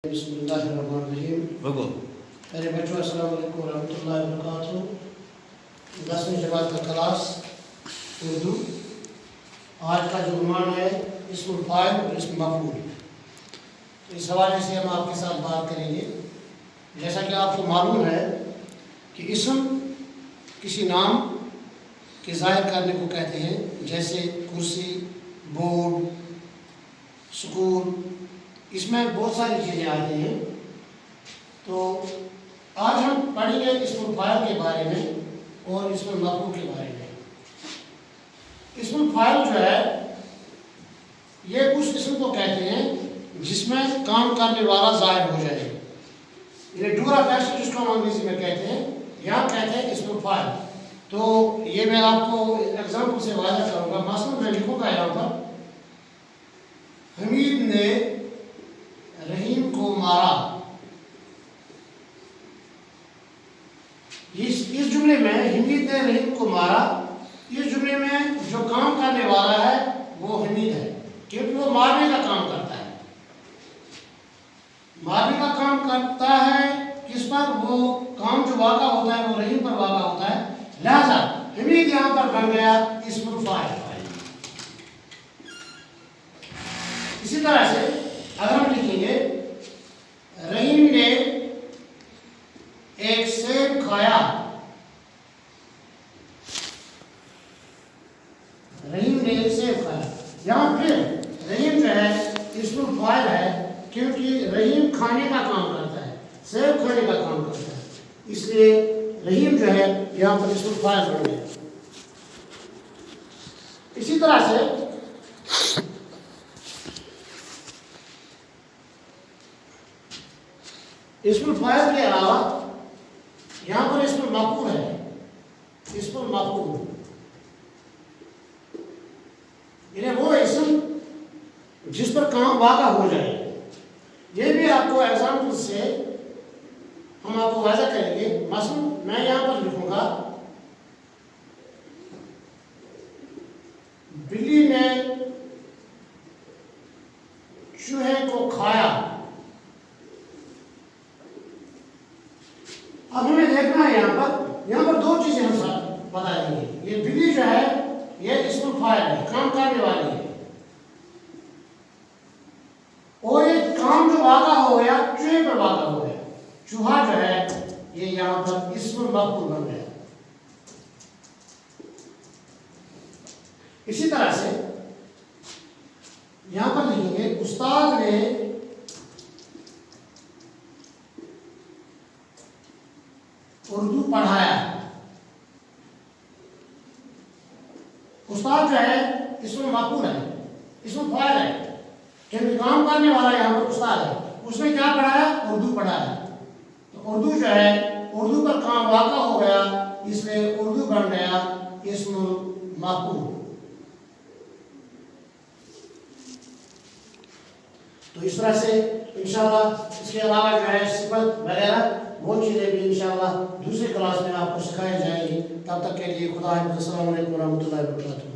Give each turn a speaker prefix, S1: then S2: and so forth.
S1: बिस्मिल्लाहिर्रहमानिर्रहीम। मेरे बच्चों अस्सलाम वालेकुम रहमतुल्लाहि व बरकातहू। 10वीं जमात का क्लास उर्दू। आज का जो उन्वान है इस्मुल फाइल और इस्म मफऊल। इस हवाले से हम आपके साथ बात करेंगे। जैसा कि आपको मालूम है कि इस्म किसी नाम के ज़ाहिर करने को कहते हैं, जैसे कुर्सी, बोर्ड, स्कूल। इसमें बहुत सारी चीज़ें आती हैं। तो आज हम पढ़ेंगे इस्मुल फाइल के बारे में और इस्मुल मफऊल के बारे में। इस्मुल फाइल जो है ये उस इस्म को कहते हैं जिसमें काम करने वाला ज़ाहिर हो जाए। ये डूरा फैक्ट जिसको हम अंग्रेजी में कहते हैं, यहाँ कहते हैं इस्मुल फाइल। तो ये मैं आपको एग्जाम्पल से वाज़ह करूँगा। मसलन मैं लिखूँगा यहाँ पर, हमीद ने रहीम को मारा। इस जुमले में हमीद ने रहीम को मारा, इस जुमले में जो काम करने वाला है वो हमीद है, क्योंकि वो मारने का काम करता है। मारने का काम करता है किस पर? वो काम जो वाक़ा होता है वो रहीम पर वाक़ा होता है। लिहाजा हमीद यहाँ पर बन गया इस्मुल फाइल। इसी तरह से अगर हम लिखेंगे रहीम ने एक सेब खाया, रहीम ने एक सेब खाया। यहाँ फिर रहीम जो है इस्मुल फाइल है, क्योंकि रहीम खाने का काम करता है, सेब खाने का काम करता है, इसलिए रहीम जो है यहाँ पर इस्मुल फाइल बन गया। इसी तरह से इस्मुल फाइल के अलावा यहाँ पर इस्मुल मफऊल है। इस्मुल मफऊल यानी वो इस्म जिस पर काम वाक़ा हो जाए। ये भी आपको एग्जाम्पल से हम आपको वाज़ह करेंगे। मसलन मैं यहाँ पर लिखूंगा, बिल्ली ने चूहे को खाया। अब हमें देखना है यहाँ पर दो चीजें हम साथ बताएंगे। ये बिल्ली जो है ये इस्मुल फाइल है, काम करने वाली है, और ये काम जो वाक़ा हो गया चूहे पर वाक़ा हो गया। चूहा जो है ये यहाँ पर इस्मुल मफऊल बन गया। इसी तरह से यहाँ पर लिखेंगे उस्ताद ने उर्दू पढ़ाया। उस्ताद जो है इस्मुल मफऊल है, इस्मुल फाइल है, क्योंकि काम करने वाला यहाँ पर उस्ताद है। उसने क्या पढ़ाया? उर्दू पढ़ाया। तो उर्दू जो है उर्दू पर काम वाक़ा हो गया, इसलिए उर्दू बन गया इस्मुल मफऊल। तो इस तरह से इंशाअल्लाह इसके अलावा जो है सिफत वगैरह वो चीज़ें भी इंशाअल्लाह दूसरी क्लास में आपको सिखाई जाएंगी। तब तक के लिए खुदा हाफ़िज़। अस्सलामु अलैकुम व रहमतुल्लाहि व बरकातहू।